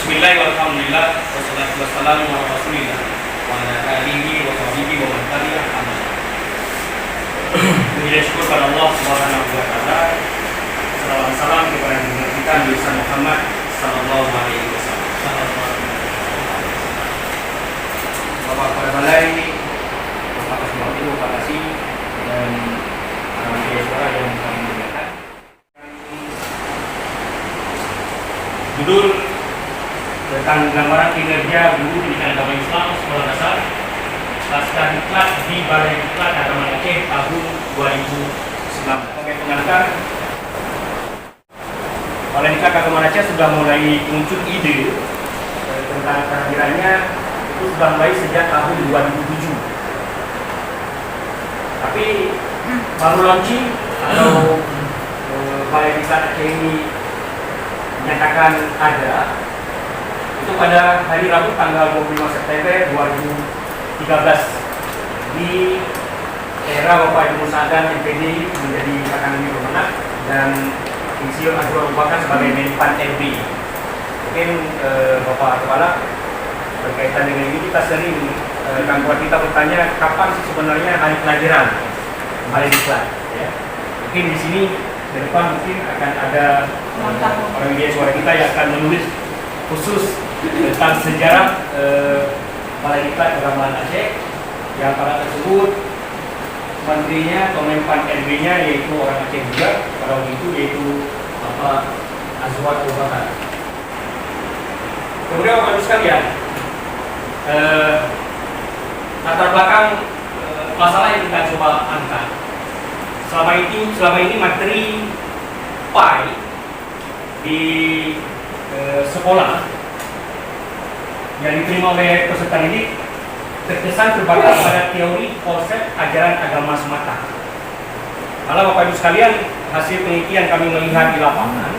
Bismillah walhamdulillah wassalatu wassalamu ala rasulillah wa ala alihi wa sahbihi wa man tabi'ah amma ba'd. Puji syukur pada Allah Subhanahu wa taala. Salawat salam kepada junjungan kita Nabi Muhammad sallallahu alaihi wasallam. Bapak pada balai, Bapak Kasih terima kasih dan media suara yang kami muliakan. Judul tentang gambaran kinerja guru pendidikan agama Islam sekolah dasar pasca diklat di Balai Diklat Agama Aceh tahun 2019. Sebagai pengantar, Balai Diklat Agama Aceh sudah mulai muncul ide tentang kehadirannya itu sudah mulai sejak tahun 2007. Tapi baru launching atau Balai Diklat Aceh ini menyatakan ada itu pada hari Rabu tanggal 25 September 2013 di era Bapak Ibu Sadan MPD menjadi Akademi Pemenang dan Insinyur Azwar Bakar sebagai Menpan RB. Mungkin Bapak Kepala berkaitan dengan ini kita sering gangguan kita bertanya kapan sih sebenarnya hari pelajaran Balai Diklat ya. Mungkin di sini ke depan mungkin akan ada orang media suara kita yang akan menulis khusus tentang sejarah Balai Diklat Agama Aceh yang pada tersebut menterinya atau Menpan RB-nya yaitu orang Aceh juga pada waktu itu yaitu Bapak Azwar Bakar. Kemudian Bapak Ibu sekalian, latar belakang masalah yang kita coba angkat selama ini materi PAI di sekolah yang diterima oleh peserta didik terkesan terbatas pada teori konsep ajaran agama semata. Malah Bapak Ibu sekalian, hasil penelitian kami melihat di lapangan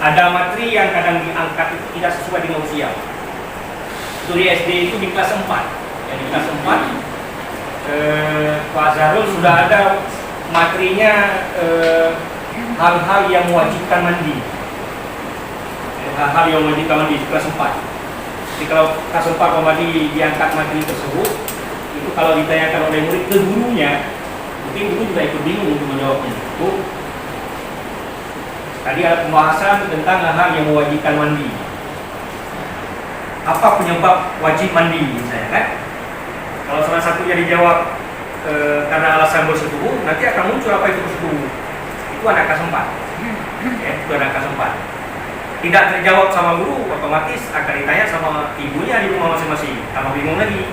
ada materi yang kadang diangkat itu tidak sesuai dengan usia. Studi SD itu di kelas 4 ya, di kelas 4 Pak Zarul sudah ada materinya hal-hal yang mewajibkan mandi. Hal-hal yang mewajibkan mandi di kelas 4. Jadi kalau kelas 4 mandi diangkat materi tersebut, itu kalau ditanyakan oleh murid ke gurunya, mungkin guru juga ikut bingung untuk menjawabnya. Tadi ada pembahasan tentang hal-hal yang mewajibkan mandi. Apa penyebab wajib mandi misalnya kan? Kalau salah satunya dijawab karena alasan bersetubuh, nanti akan muncul apa itu bersetubuh. Itu anak kelas 4. Ya, itu anak kelas 4. Tidak terjawab sama guru, otomatis akan ditanya sama ibunya di rumah masing-masing. Tambah bingung lagi.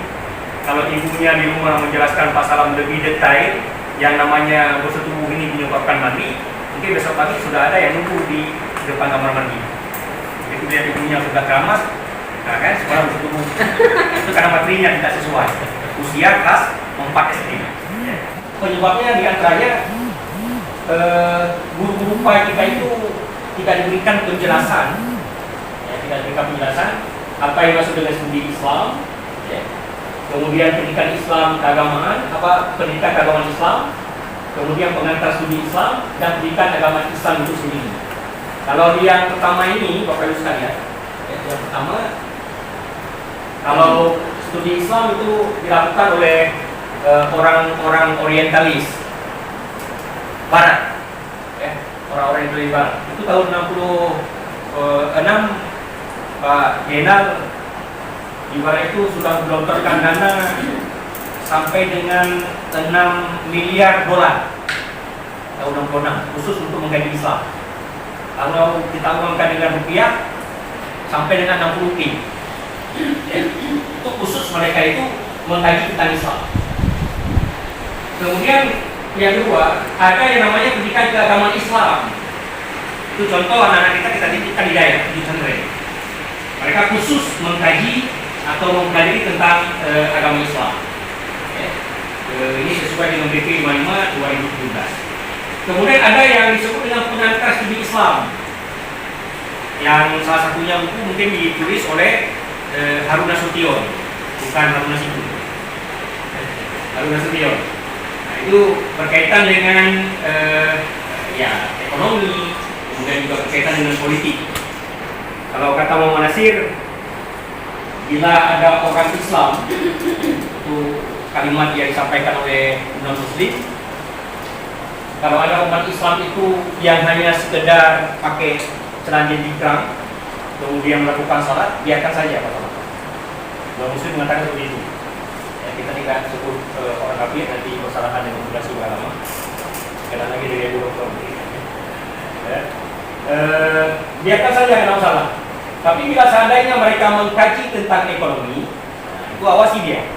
Kalau ibunya di rumah menjelaskan pasal lebih detail yang namanya bersetubuh ini menyebabkan mandi, mungkin besok pagi sudah ada yang nunggu di depan kamar mandi. Itu dia ibunya sudah keramas, nah kan sekolah bersetubuh. Itu karena materinya tidak sesuai. Usia kelas 4 SD. Penyebabnya diantaranya guru-guru PAI kita itu tidak diberikan penjelasan, tidak diberikan penjelasan apa yang maksud dengan studi Islam, kemudian pendidikan Islam keagamaan, pendidikan keagamaan Islam, kemudian pengantar studi Islam dan pendidikan agama Islam itu sendiri. Kalau yang pertama ini, Bapak Ibu sekalian, yang pertama, kalau studi Islam itu dilakukan oleh orang-orang orientalis Barat, orang orientalis Barat. Itu tahun 66 Pak Jenal Ibarat itu sudah menggelontorkan dana sampai dengan 6 miliar dolar tahun 66 khusus untuk mengkaji Islam. Kalau kita uangkan dengan rupiah sampai dengan 60 T. Itu khusus mereka itu mengkaji tentang Islam. Kemudian yang kedua, ada yang namanya pendidikan keagamaan Islam. Itu contoh anak-anak kita didik di daerah, di pesantren. Mereka khusus mengkaji atau mempelajari tentang agama Islam. Ini sesuai dengan BP 55 2017. Kemudian ada yang disebut dengan pengantar studi Islam. Yang salah satunya buku mungkin ditulis oleh Harun Nasution, bukan Harun Nasibu. Harun Nasution. Nah, itu berkaitan dengan ekonomi, kemudian juga berkaitan dengan politik. Kalau kata kata Muhammad Nasir, bila ada orang Islam, itu kalimat yang disampaikan oleh non-Muslim, kalau ada umat Islam itu yang hanya sekedar pakai celana jingkrang, kemudian melakukan salat, biarkan saja kata non-Muslim mengatakan seperti itu. Ya, kita tidak sebut orang kafir nanti bersalahan dengan moderasi agama. Karena lagi dari Abu Bakar. Ya. Biarkan saja kalau salah. Tapi bila seandainya mereka mengkaji tentang ekonomi, itu awasi dia.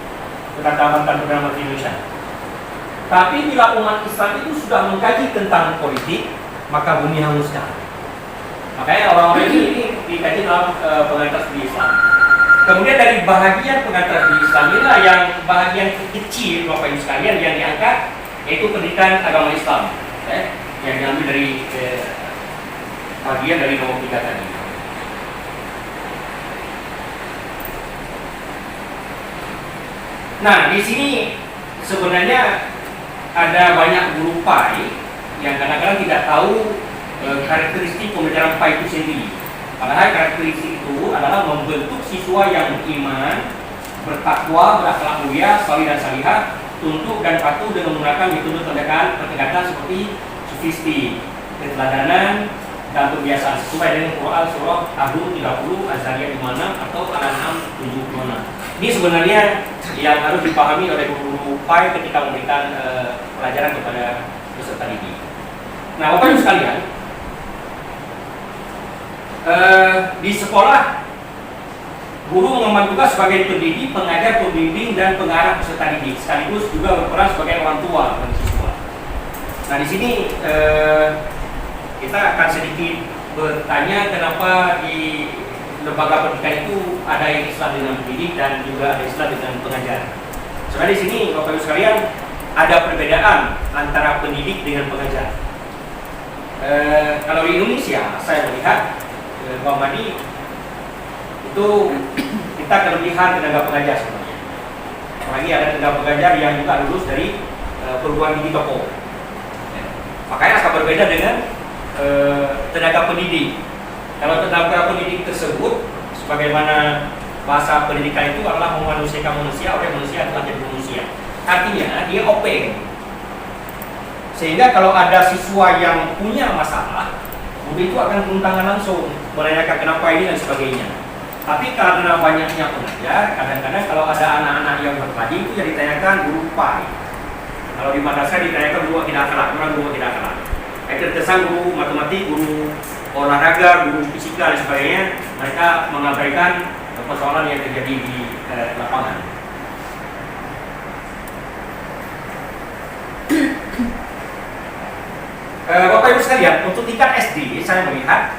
Kata mantan Perdana Menteri Indonesia. Tapi bila umat Islam itu sudah mengkaji tentang politik, maka bumi hanguskan. Makanya orang-orang ini dikaji dalam pengantar studi Islam. Kemudian dari bahagian pengantar studi Islam inilah yang bahagian kecil Bapak Ibu sekalian yang diangkat, yaitu pendidikan agama Islam, yang diambil dari bagian dari nomor 3 tadi. Nah, di sini sebenarnya ada banyak guru PAI yang kadang-kadang tidak tahu karakteristik pembelajaran PAI itu sendiri. Padahal karakteristik itu adalah membentuk siswa yang beriman, bertakwa, berakhlak mulia, salih dan salihah, tunduk dan patuh dengan menggunakan metode pendekatan seperti sufisti, keteladanan, dan kebiasaan sesuai dengan Quran surah Al-Hud 30, Az-Zariyat 56 atau Al-An'am 76. Ini sebenarnya yang harus dipahami oleh guru PAI ketika memberikan pelajaran kepada peserta didik. Nah, Bapak Ibu sekalian, di sekolah guru mengemban tugas sebagai pendidik, pengajar, pembimbing, dan pengarah peserta didik, sekaligus juga berperan sebagai orang tua bagi siswa. Nah, di sini kita akan sedikit bertanya kenapa di lembaga pendidikan itu ada yang Islam dengan pendidik dan juga ada Islam dengan pengajar. Soalnya di sini Bapak Ibu sekalian ada perbedaan antara pendidik dengan pengajar. Kalau di Indonesia saya melihat Pak Madi itu kita kelebihan tenaga pengajar sebenarnya. Apalagi ada tenaga pengajar yang juga lulus dari perguruan tinggi Toko. Makanya akan berbeda dengan tenaga pendidik. Kalau tenaga pendidik tersebut, sebagaimana bahasa pendidikan itu adalah memanusiakan manusia oleh manusia telah jadi manusia. Artinya dia open. Sehingga kalau ada siswa yang punya masalah, guru itu akan turun tangan langsung menanyakan kenapa ini dan sebagainya. Tapi karena banyaknya pengajar, kadang-kadang kalau ada anak-anak yang berkelahi itu yang ditanyakan guru PAI. Kalau di madrasah ditanyakan guru tidak akhlak, orang guru tidak akhlak. Terkesan guru matematik, guru olahraga, guru fisika dan sebagainya, mereka mengabaikan persoalan yang terjadi di lapangan. Bapak Ibu sekalian, untuk tingkat SD saya melihat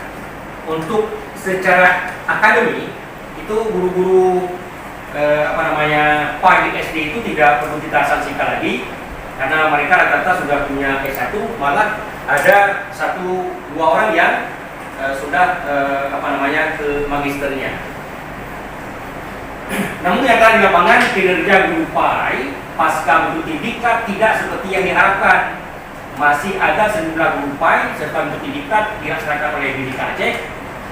untuk secara akademik itu guru-guru PAI di SD itu tidak perlu kita sanksikan lagi karena mereka rata-rata sudah punya S1, malah ada 1-2 orang yang sudah ke magisternya. Namun yang di lapangan kinerja guru PAI pasca bentuk diklat tidak seperti yang diharapkan. Masih ada sejumlah guru PAI serta bentuk diklat dilaksanakan oleh Bidik Aceh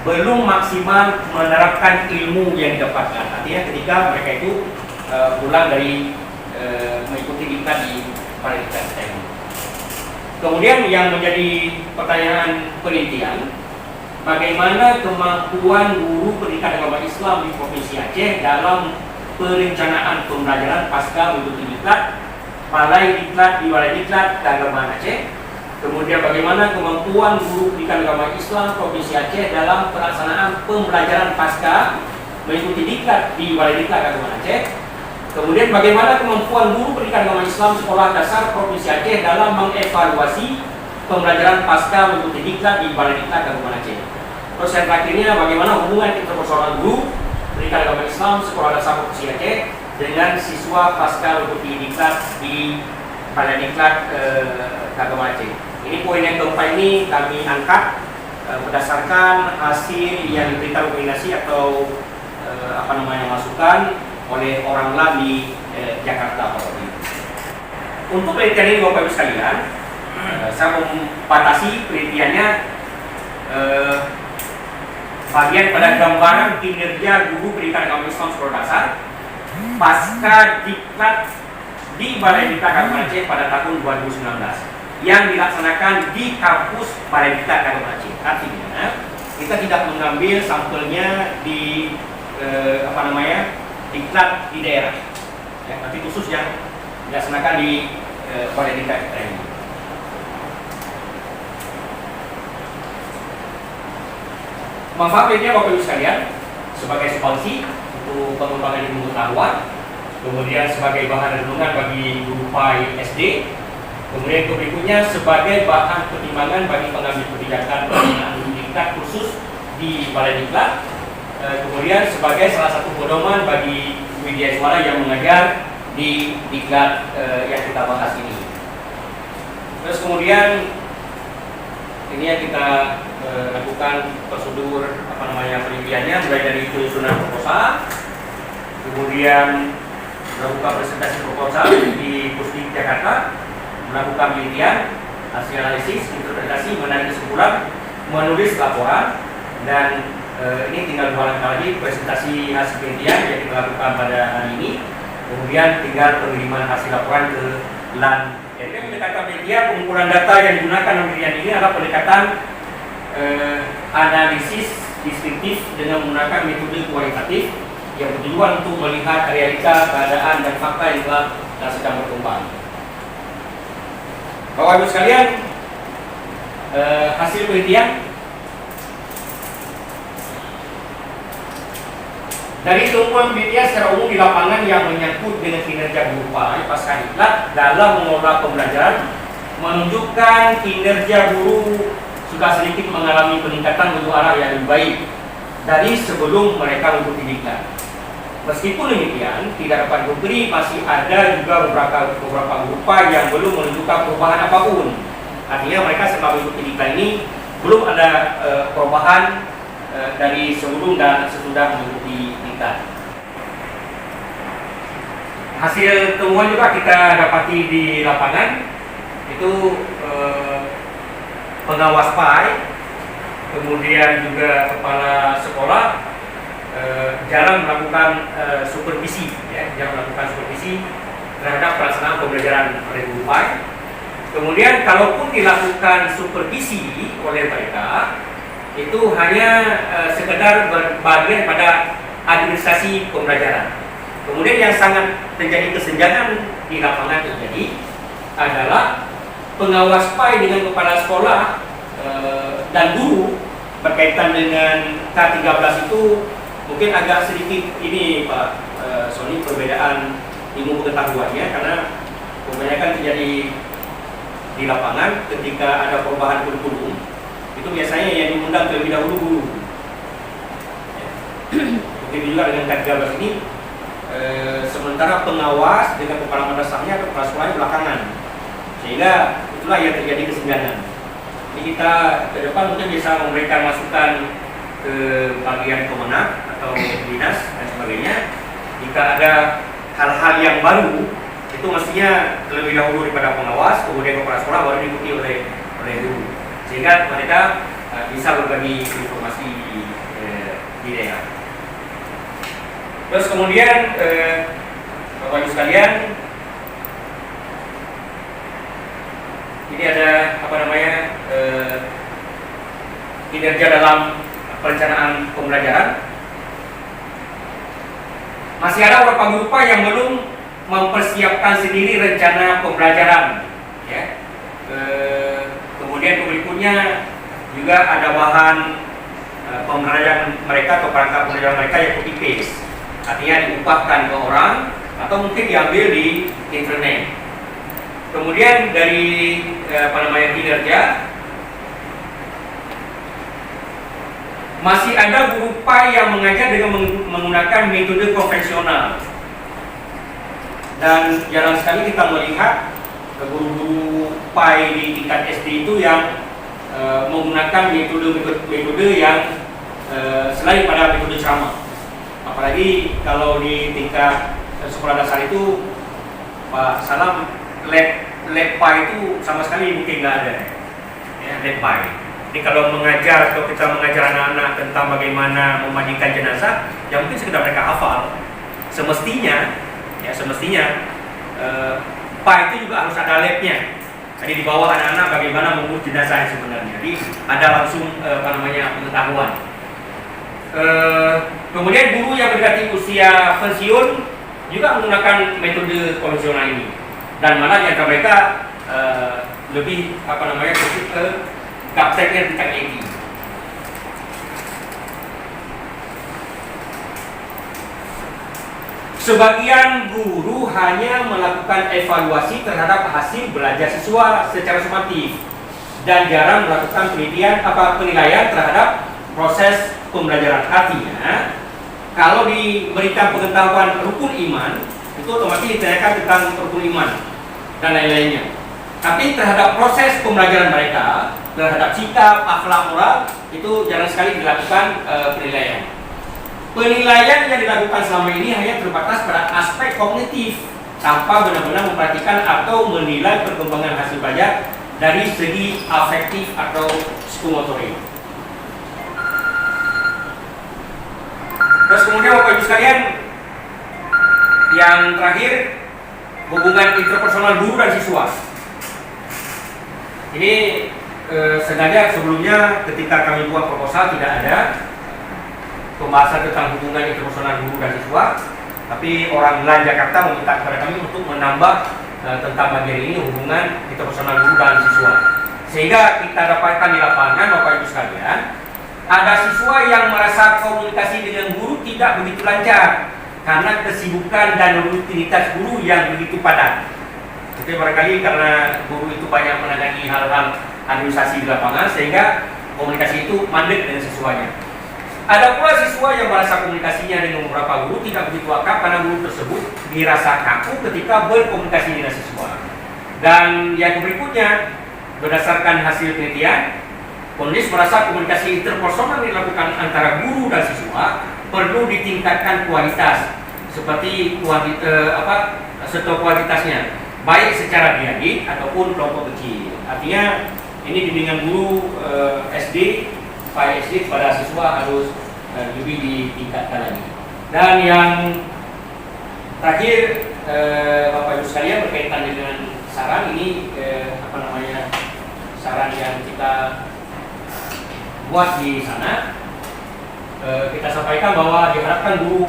belum maksimal menerapkan ilmu yang didapatkan. Artinya ketika mereka itu pulang dari mengikuti diklat di Paralimpik ini. Kemudian yang menjadi pertanyaan penelitian, bagaimana kemampuan guru pendidikan agama Islam di Provinsi Aceh dalam perencanaan pembelajaran pasca mengikuti diklat, balai diklat di Balai Diklat Keagamaan Aceh. Kemudian bagaimana kemampuan guru pendidikan agama Islam Provinsi Aceh dalam pelaksanaan pembelajaran pasca mengikuti diklat di Balai Diklat Keagamaan Aceh. Kemudian bagaimana kemampuan guru pendidikan agama Islam Sekolah Dasar Provinsi Aceh dalam mengevaluasi pembelajaran pasca mengikuti diklat di Balai Diklat Keagamaan Aceh. Terus yang terakhirnya bagaimana hubungan interpersonal guru pendidikan agama Islam Sekolah Dasar Provinsi Aceh dengan siswa pasca mengikuti diklat di Balai Diklat Keagamaan Aceh. Ini poin yang keempat ini kami angkat berdasarkan hasil yang diberikan rekomendasi atau masukan oleh orang LAM di Jakarta. Untuk penelitian ini Bapak Ibu sekalian, saya membatasi penelitiannya bagian pada gambaran kinerja guru pendidikan agama Islam sekolah dasar pasca diklat di Balai Diklat Agama Aceh pada tahun 2019 yang dilaksanakan di kampus Balai Diklat Agama Aceh. Artinya kita tidak mengambil sampelnya di diklat di daerah, ya, tapi khusus yang dilaksanakan di Balai Diklat ini. Manfaatnya Bapak Ibu sekalian sebagai substansi untuk pengembangan ilmu pengetahuan, kemudian sebagai bahan renungan bagi guru PAI SD, kemudian berikutnya sebagai bahan pertimbangan bagi pengambil kebijakan pembinaan guru tingkat khusus di Balai Diklat, kemudian sebagai salah satu pedoman bagi media suara yang mengajar di diklat yang kita bahas ini. Terus kemudian ini yang kita lakukan prosedur penelitiannya mulai dari penyusunan proposal, kemudian melakukan presentasi proposal di Pusdik Jakarta, melakukan penelitian, hasil analisis, interpretasi, menarik kesimpulan, menulis laporan, dan ini tinggal 2 langkah lagi presentasi hasil penelitian yang kita lakukan pada hari ini, kemudian tinggal pengiriman hasil laporan ke LAN. Jadi pendekatan media, pengumpulan data yang digunakan dalam penelitian ini adalah pendekatan analisis distinktif dengan menggunakan metode kualitatif yang bertujuan untuk melihat realita, keadaan, dan fakta yang telah dan sedang berkembang. Bapak Ibu sekalian, hasil penelitian dari temuan media secara umum di lapangan yang menyangkut dengan kinerja guru PAI pasca diklat dalam mengelola pembelajaran menunjukkan kinerja guru sudah sedikit mengalami peningkatan menuju arah yang lebih baik dari sebelum mereka mengikuti diklat. Meskipun demikian, tidak dapat dipungkiri masih ada juga beberapa guru PAI yang belum menunjukkan perubahan apapun. Artinya mereka selama mengikuti diklat ini belum ada perubahan dari sebelum dan sesudah mengikuti diklat. Hasil temuan juga kita dapati di lapangan, itu pengawas PAI, kemudian juga kepala sekolah jarang melakukan supervisi, ya, jarang melakukan supervisi terhadap pelaksanaan pembelajaran oleh guru PAI. Kemudian kalaupun dilakukan supervisi oleh mereka, itu hanya sekedar bagian pada administrasi pembelajaran. Kemudian yang sangat terjadi kesenjangan di lapangan terjadi adalah pengawas PAI dengan kepala sekolah dan guru berkaitan dengan K13 itu mungkin agak sedikit ini Pak Sony, perbedaan ilmu pengetahuannya, karena kebanyakan terjadi di lapangan ketika ada perubahan kurikulum. Itu biasanya yang diundang terlebih dahulu guru. Begitu juga dengan K13 ini, sementara pengawas dengan kepala madrasahnya atau kepala sekolahnya belakangan, sehingga itulah yang terjadi kesenjangan. Jadi kita ke depan mungkin bisa memberikan masukan ke bagian kemenang atau dinas dan sebagainya. Jika ada hal-hal yang baru, itu mestinya terlebih dahulu daripada pengawas, kemudian kepala sekolah, baru diikuti oleh guru, sehingga mereka bisa berbagi informasi di daerah. Terus kemudian Bapak Ibu sekalian, ini ada kinerja dalam perencanaan pembelajaran. Masih ada beberapa guru PAI yang belum mempersiapkan sendiri rencana pembelajaran, ya. Kemudian berikutnya juga ada bahan pembelajaran mereka atau perangkat pembelajaran mereka yang copy paste, artinya diupahkan ke orang atau mungkin diambil di internet. Kemudian dari kinerja, masih ada guru PAI yang mengajar dengan menggunakan metode konvensional, dan jarang sekali kita melihat guru-guru PAI di tingkat SD itu yang menggunakan metode yang selain pada metode ceramah. Apalagi kalau di tingkat sekolah dasar itu, Pak Salam, lab PAI itu sama sekali mungkin nggak ada, ya, lab PAI. Jadi kalau mengajar atau kita mengajar anak-anak tentang bagaimana memandikan jenazah, ya mungkin sekedar mereka hafal. Semestinya PA itu juga harus ada labnya. Jadi di bawah anak-anak bagaimana mengurus jenazah yang sebenarnya. Jadi ada langsung pengetahuan. Kemudian guru yang mendekati usia pensiun juga menggunakan metode konvensional ini. Dan mana di antara mereka lebih fokus ke gapteknya tingkat tinggi. Sebagian guru hanya melakukan evaluasi terhadap hasil belajar siswa secara sumatif dan jarang melakukan penilaian terhadap proses pembelajaran. Artinya, kalau diberikan pengetahuan rukun iman, itu otomatis ditanyakan tentang rukun iman dan lain-lainnya. Tapi terhadap proses pembelajaran mereka, terhadap sikap, akhlak, moral, itu jarang sekali dilakukan penilaian. Penilaian yang dilakukan selama ini hanya terbatas pada aspek kognitif, tanpa benar-benar memperhatikan atau menilai perkembangan hasil belajar dari segi afektif atau psikomotorik. Terus kemudian Bapak Ibu sekalian, yang terakhir, hubungan interpersonal guru dan siswa. Ini sengaja sebelumnya ketika kami buat proposal tidak ada pembahasan tentang hubungan interpersonal guru dan siswa, tapi orang LAN Jakarta meminta kepada kami untuk menambah tentang bagian ini, hubungan interpersonal guru dan siswa. Sehingga kita dapatkan di lapangan, Bapak Ibu sekalian, ada siswa yang merasa komunikasi dengan guru tidak begitu lancar karena kesibukan dan rutinitas guru yang begitu padat. Jadi barangkali karena guru itu banyak menangani hal-hal administrasi di lapangan, sehingga komunikasi itu mandek dengan siswanya. Ada pula siswa yang merasa komunikasinya dengan beberapa guru tidak begitu akrab karena guru tersebut dirasa kaku ketika berkomunikasi dengan siswa. Dan yang berikutnya, berdasarkan hasil penelitian, penulis merasa komunikasi interpersonal yang dilakukan antara guru dan siswa perlu ditingkatkan kualitas, seperti kualitasnya, baik secara diadik ataupun kelompok kecil. Artinya ini bimbingan guru SD, Pak SD kepada siswa harus lebih ditingkatkan lagi. Dan yang terakhir, Bapak Ibu sekalian, berkaitan dengan saran ini, saran yang kita buat di sana, kita sampaikan bahwa diharapkan guru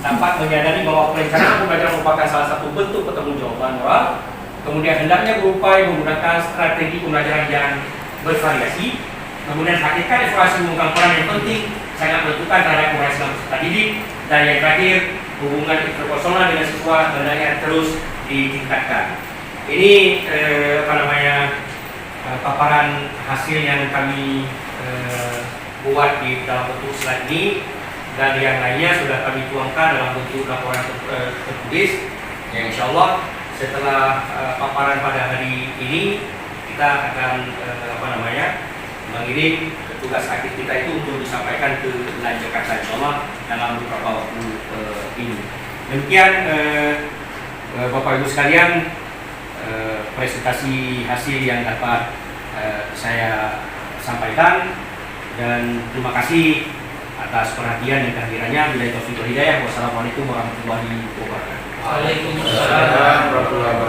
dapat menyadari bahwa perencanaan pembelajaran merupakan salah satu bentuk pertanggungjawaban moral. Kemudian hendaknya berupaya menggunakan strategi pembelajaran yang bervariasi. Kemudian hakikat evaluasi memegang peran yang penting, sangat menentukan terhadap keberhasilan peserta didik. Dan yang terakhir, hubungan interpersonal dengan siswa hendaknya terus ditingkatkan. Ini paparan hasil yang kami buat di dalam bentuk slide ini, dan yang lainnya sudah kami tuangkan dalam bentuk laporan tertulis. Ya, insya Allah setelah paparan pada hari ini, kita akan mengirim tugas akhir kita itu untuk disampaikan ke LAN Jakarta, insya Allah dalam beberapa waktu ini. Demikian Bapak Ibu sekalian, presentasi hasil yang dapat saya sampaikan, dan terima kasih atas perhatian dan kehadirannya. Billahi taufiq wal hidayah. Wassalamualaikum warahmatullahi wabarakatuh. Waalaikumsalam warahmatullahi wabarakatuh.